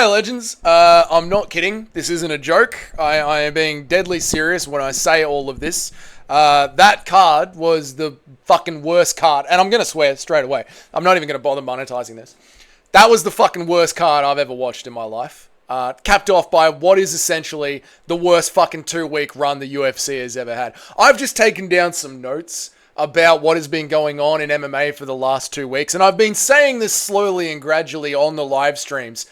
legends. I'm not kidding. This isn't a joke. I am being deadly serious when I say all of this. That card was the fucking worst card. And I'm going to swear straight away. I'm not even going to bother monetizing this. That was the fucking worst card I've ever watched in my life. Capped off by what is essentially the worst fucking 2-week run the UFC has ever had. I've just taken down some notes about what has been going on in MMA for the last 2 weeks. And I've been saying this slowly and gradually on the live streams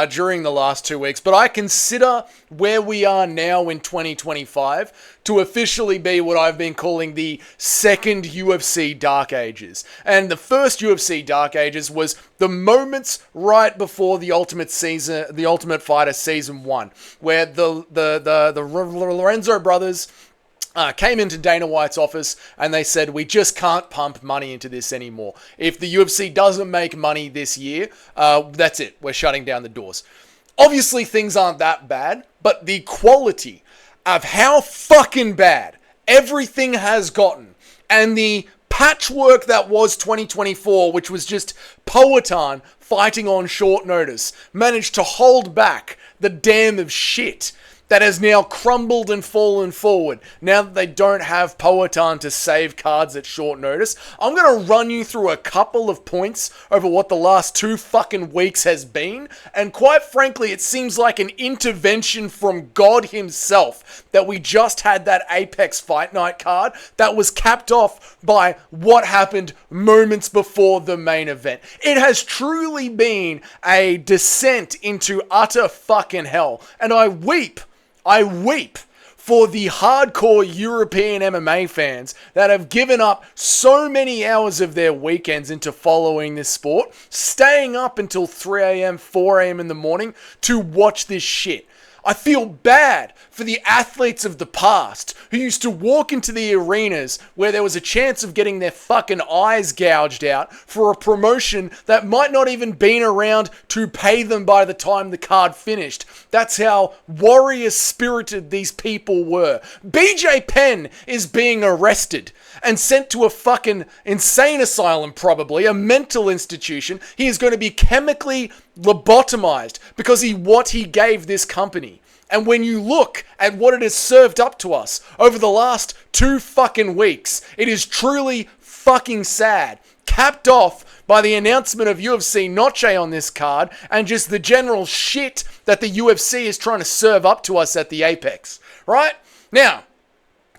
during the last 2 weeks. But I consider where we are now in 2025 to officially be what I've been calling the second UFC Dark Ages. And the first UFC Dark Ages was the moments right before the Ultimate Fighter Season 1, where the Lorenzo brothers came into Dana White's office and they said, we just can't pump money into this anymore. If the UFC doesn't make money this year, that's it. We're shutting down the doors. Obviously, things aren't that bad, but the quality of how fucking bad everything has gotten and the patchwork that was 2024, which was just Poatan fighting on short notice, managed to hold back the dam of shit that has now crumbled and fallen forward now that they don't have Poatan to save cards at short notice. I'm going to run you through a couple of points over what the last 2 fucking weeks has been. And quite frankly, it seems like an intervention from God himself that we just had that Apex Fight Night card that was capped off by what happened moments before the main event. It has truly been a descent into utter fucking hell. And I weep for the hardcore European MMA fans that have given up so many hours of their weekends into following this sport, staying up until 3 a.m., 4 a.m. in the morning to watch this shit. I feel bad for the athletes of the past who used to walk into the arenas where there was a chance of getting their fucking eyes gouged out for a promotion that might not even been around to pay them by the time the card finished. That's how warrior spirited these people were. BJ Penn is being arrested and sent to a fucking insane asylum, probably a mental institution. He is going to be chemically lobotomized because what he gave this company. And when you look at what it has served up to us over the last 2 fucking weeks, it is truly fucking sad. Capped off by the announcement of UFC Notche on this card and just the general shit that the UFC is trying to serve up to us at the Apex. Right? Now,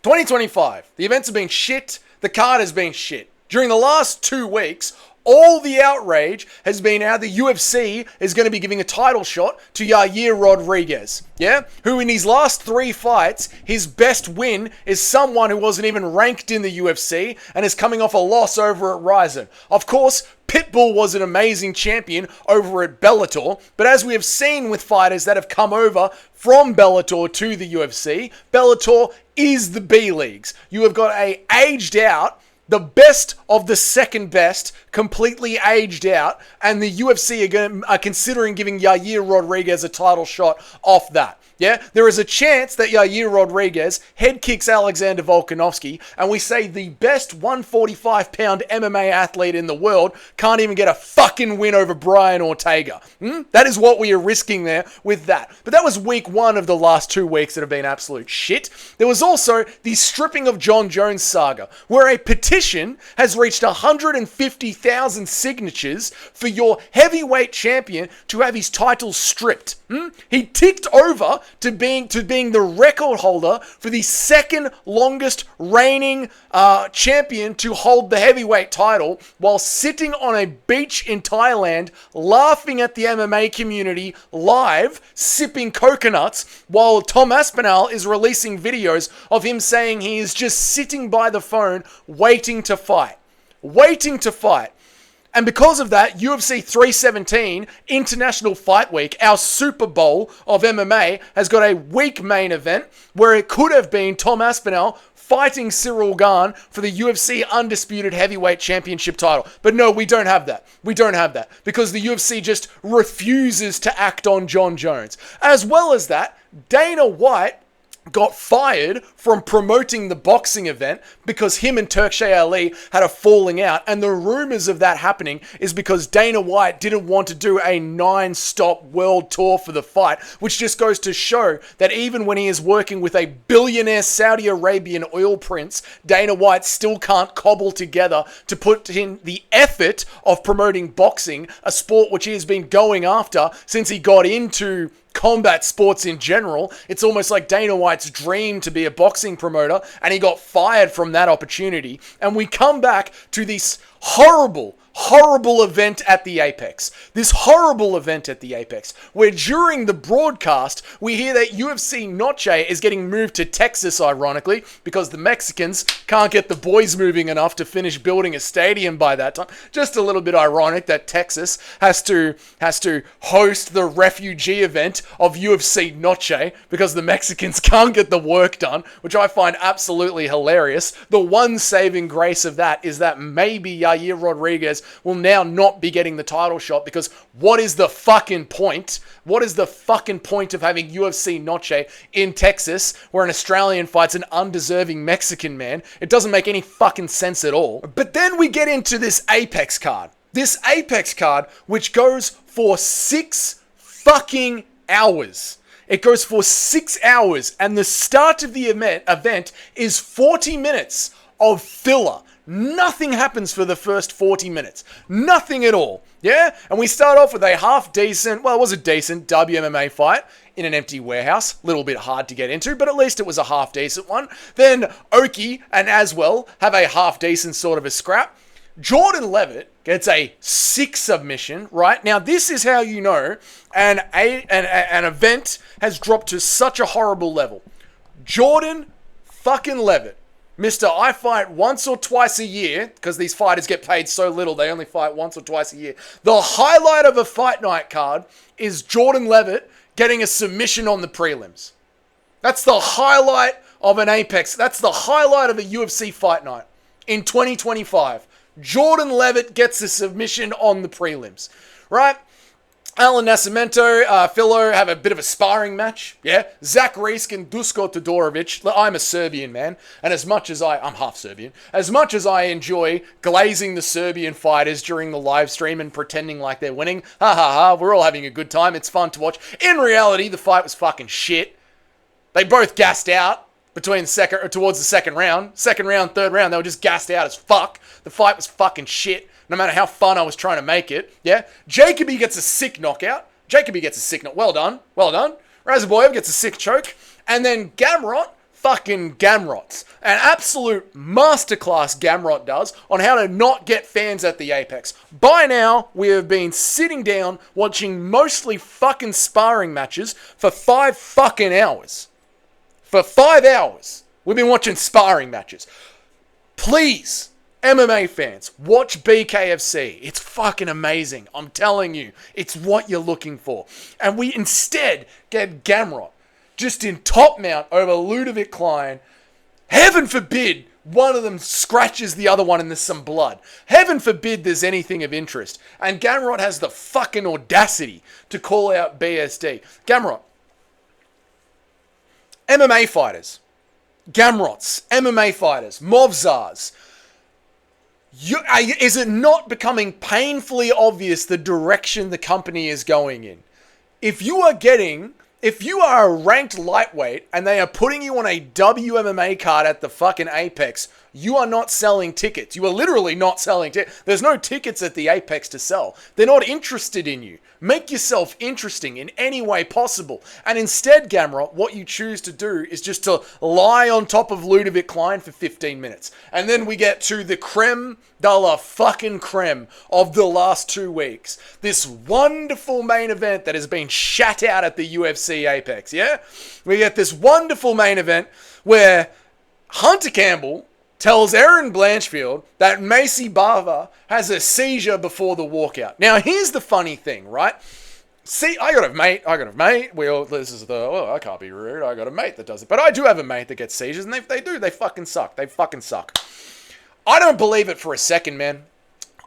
2025, the events have been shit. The card has been shit. During the last 2 weeks, all the outrage has been how the UFC is going to be giving a title shot to Yair Rodriguez, yeah? Who in his last 3 fights, his best win is someone who wasn't even ranked in the UFC and is coming off a loss over at Ryzen. Of course, Pitbull was an amazing champion over at Bellator, but as we have seen with fighters that have come over from Bellator to the UFC, Bellator is the B-Leagues. You have got a aged out, the best of the second best, completely aged out, and the UFC are considering giving Yair Rodriguez a title shot off that. Yeah, there is a chance that Yair Rodriguez head kicks Alexander Volkanovski, and we say the best 145-pound MMA athlete in the world can't even get a fucking win over Brian Ortega. That is what we are risking there with that. But that was week 1 of the last 2 weeks that have been absolute shit. There was also the stripping of John Jones saga, where a petition has reached 150,000 signatures for your heavyweight champion to have his title stripped. He ticked over to being the record holder for the second longest reigning champion to hold the heavyweight title while sitting on a beach in Thailand laughing at the MMA community live, sipping coconuts while Tom Aspinall is releasing videos of him saying he is just sitting by the phone waiting to fight. And because of that, UFC 317, International Fight Week, our Super Bowl of MMA, has got a weak main event where it could have been Tom Aspinall fighting Cyril Gane for the UFC Undisputed Heavyweight Championship title. But no, we don't have that. Because the UFC just refuses to act on John Jones. As well as that, Dana White got fired from promoting the boxing event because him and Turkshay Ali had a falling out. And the rumors of that happening is because Dana White didn't want to do a 9-stop world tour for the fight, which just goes to show that even when he is working with a billionaire Saudi Arabian oil prince, Dana White still can't cobble together to put in the effort of promoting boxing, a sport which he has been going after since he got into combat sports in general. It's almost like Dana White's dream to be a boxing promoter, and he got fired from that opportunity. And we come back to this horrible event at the Apex. This horrible event at the Apex, where during the broadcast, we hear that UFC Notche is getting moved to Texas, ironically, because the Mexicans can't get the boys moving enough to finish building a stadium by that time. Just a little bit ironic that Texas has to host the refugee event of UFC Notche because the Mexicans can't get the work done, which I find absolutely hilarious. The one saving grace of that is that maybe Yair Rodriguez will now not be getting the title shot, because what is the fucking point? What is the fucking point of having UFC Notche in Texas where an Australian fights an undeserving Mexican man? It doesn't make any fucking sense at all. But then we get into this Apex card. This Apex card, which goes for 6 fucking hours. It goes for 6 hours, and the start of the event is 40 minutes of filler. Nothing happens for the first 40 minutes. Nothing at all. Yeah? And we start off with a half-decent, well, it was a decent WMMA fight in an empty warehouse. A little bit hard to get into, but at least it was a half-decent one. Then Oki and Aswell have a half-decent sort of a scrap. Jordan Levitt gets a 6 submission, right? Now, this is how you know an event has dropped to such a horrible level. Jordan fucking Levitt, Mr. I fight once or twice a year, because these fighters get paid so little, they only fight once or twice a year. The highlight of a fight night card is Jordan Levitt getting a submission on the prelims. That's the highlight of an Apex. That's the highlight of a UFC fight night in 2025. Jordan Levitt gets a submission on the prelims, right? Alan Nascimento, Philo have a bit of a sparring match, yeah? Zach Reesk and Dusko Todorovic. I'm a Serbian man, and I'm half Serbian. As much as I enjoy glazing the Serbian fighters during the live stream and pretending like they're winning, ha ha ha, we're all having a good time, it's fun to watch. In reality, the fight was fucking shit. They both gassed out towards the second round. Second round, third round, they were just gassed out as fuck. The fight was fucking shit, no matter how fun I was trying to make it, yeah? Jacoby gets a sick knockout. Well done. Razaboyev gets a sick choke. And then Gamrot fucking Gamrots. An absolute masterclass Gamrot does on how to not get fans at the Apex. By now, we have been sitting down watching mostly fucking sparring matches for 5 fucking hours. For 5 hours, we've been watching sparring matches. Please, MMA fans, watch BKFC. It's fucking amazing. I'm telling you, it's what you're looking for. And we instead get Gamrot just in top mount over Ludovic Klein. Heaven forbid one of them scratches the other one and there's some blood. Heaven forbid there's anything of interest. And Gamrot has the fucking audacity to call out BSD. Gamrot, MMA fighters, Gamrots, MMA fighters, Movzars. Is it not becoming painfully obvious the direction the company is going in? If you are a ranked lightweight and they are putting you on a WMMA card at the fucking Apex, you are not selling tickets. You are literally not selling tickets. There's no tickets at the Apex to sell. They're not interested in you. Make yourself interesting in any way possible. And instead, Gamrot, what you choose to do is just to lie on top of Ludovic Klein for 15 minutes. And then we get to the creme de la fucking creme of the last 2 weeks. This wonderful main event that has been shat out at the UFC Apex, yeah? We get this wonderful main event where Hunter Campbell tells Aaron Blanchfield that Macy Barber has a seizure before the walkout. Now, here's the funny thing, right? See, I got a mate. I can't be rude. I got a mate that does it. But I do have a mate that gets seizures, and they fucking suck. They fucking suck. I don't believe it for a second, man.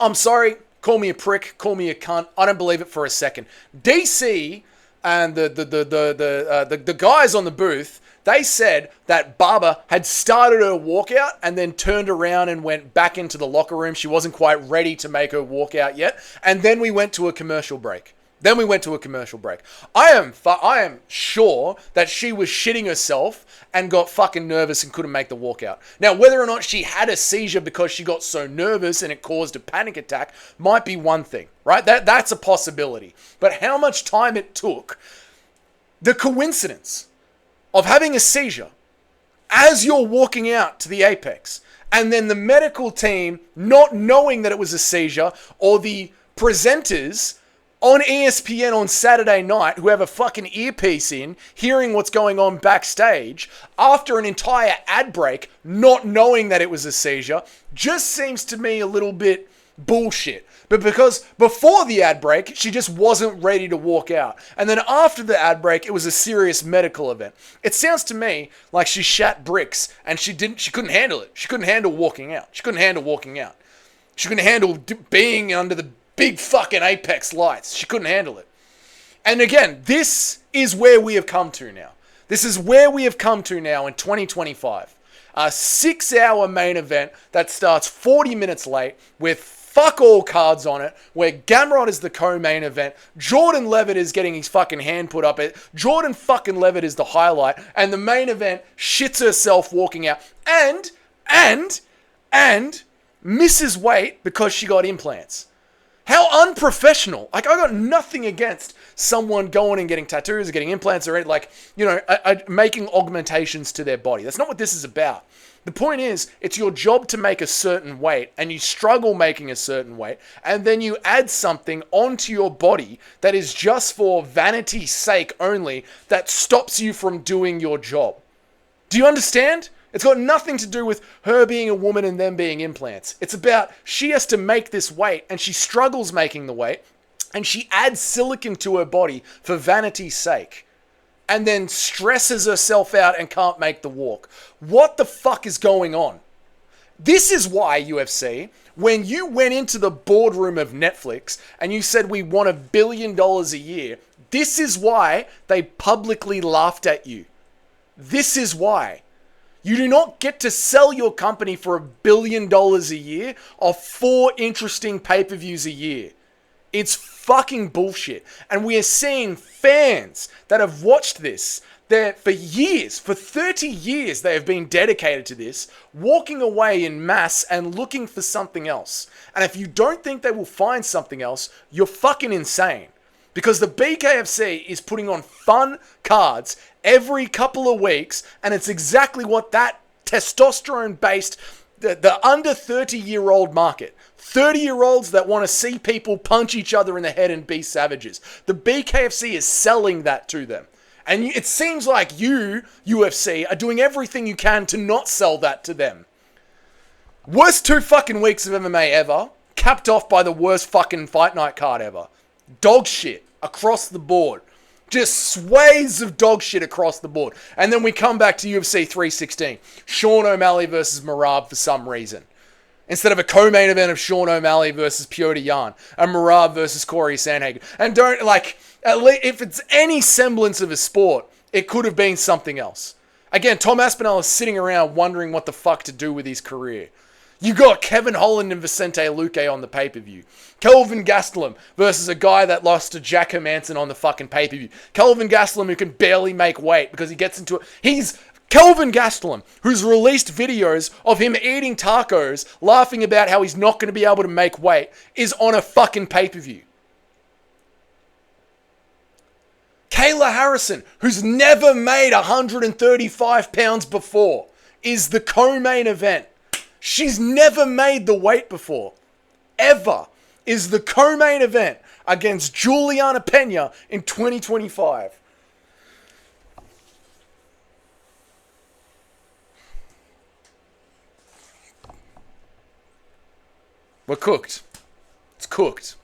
I'm sorry. Call me a prick. Call me a cunt. I don't believe it for a second. DC and the guys on the booth They said that Barber had started her walkout and then turned around and went back into the locker room. She wasn't quite ready to make her walkout yet. And then we went to a commercial break. I am sure that she was shitting herself and got fucking nervous and couldn't make the walkout. Now, whether or not she had a seizure because she got so nervous and it caused a panic attack might be one thing, right? That's a possibility. But how much time it took, the coincidence of having a seizure as you're walking out to the apex, and then the medical team not knowing that it was a seizure, or the presenters on ESPN on Saturday night who have a fucking earpiece in, hearing what's going on backstage after an entire ad break, not knowing that it was a seizure, just seems to me a little bit bullshit. But because before the ad break, she just wasn't ready to walk out. And then after the ad break, it was a serious medical event. It sounds to me like she shat bricks and she couldn't handle it. She couldn't handle walking out. She couldn't handle being under the big fucking apex lights. She couldn't handle it. And again, this is where we have come to now. This is where we have come to now in 2025. A 6-hour main event that starts 40 minutes late with fuck all cards on it, where Gamrot is the co-main event. Jordan Levitt is getting his fucking hand put up. Jordan fucking Levitt is the highlight. And the main event shits herself walking out. And misses weight because she got implants. How unprofessional. Like, I got nothing against someone going and getting tattoos or getting implants or making augmentations to their body. That's not what this is about. The point is, it's your job to make a certain weight, and you struggle making a certain weight, and then you add something onto your body that is just for vanity's sake only, that stops you from doing your job. Do you understand? It's got nothing to do with her being a woman and them being implants. It's about she has to make this weight and she struggles making the weight and she adds silicone to her body for vanity's sake and then stresses herself out and can't make the walk. What the fuck is going on? This is why, UFC, when you went into the boardroom of Netflix and you said we want $1 billion a year, this is why they publicly laughed at you. This is why. You do not get to sell your company for $1 billion a year of 4 interesting pay-per-views a year. It's fucking bullshit. And we are seeing fans that have watched this, for years, for 30 years, they have been dedicated to this, walking away in mass and looking for something else. And if you don't think they will find something else, you're fucking insane. Because the BKFC is putting on fun cards every couple of weeks, and it's exactly what that testosterone-based, the under 30-year-old market, 30-year-olds that want to see people punch each other in the head and be savages. The BKFC is selling that to them. And it seems like you, UFC, are doing everything you can to not sell that to them. Worst 2 fucking weeks of MMA ever, capped off by the worst fucking fight night card ever. Dog shit across the board. Just swathes of dog shit across the board. And then we come back to UFC 316. Sean O'Malley versus Merab for some reason. Instead of a co-main event of Sean O'Malley versus Petr Yan. And Merab versus Corey Sandhagen. And don't, at least, if it's any semblance of a sport, it could have been something else. Again, Tom Aspinall is sitting around wondering what the fuck to do with his career. You got Kevin Holland and Vicente Luque on the pay-per-view. Kelvin Gastelum versus a guy that lost to Jack Hermanson on the fucking pay-per-view. Kelvin Gastelum who can barely make weight because he gets into it. He's Kelvin Gastelum, who's released videos of him eating tacos, laughing about how he's not going to be able to make weight, is on a fucking pay-per-view. Kayla Harrison, who's never made 135 pounds before, is the co-main event. She's never made the weight before. Ever. Is the co-main event against Juliana Pena in 2025. We're cooked. It's cooked.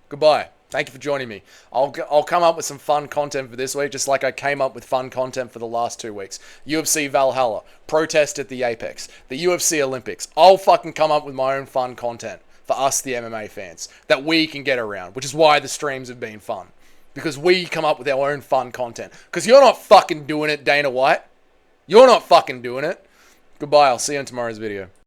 Goodbye. Thank you for joining me. I'll come up with some fun content for this week, just like I came up with fun content for the last 2 weeks. UFC Valhalla, protest at the Apex, the UFC Olympics. I'll fucking come up with my own fun content for us, the MMA fans, that we can get around, which is why the streams have been fun. Because we come up with our own fun content. Because you're not fucking doing it, Dana White. You're not fucking doing it. Goodbye. I'll see you in tomorrow's video.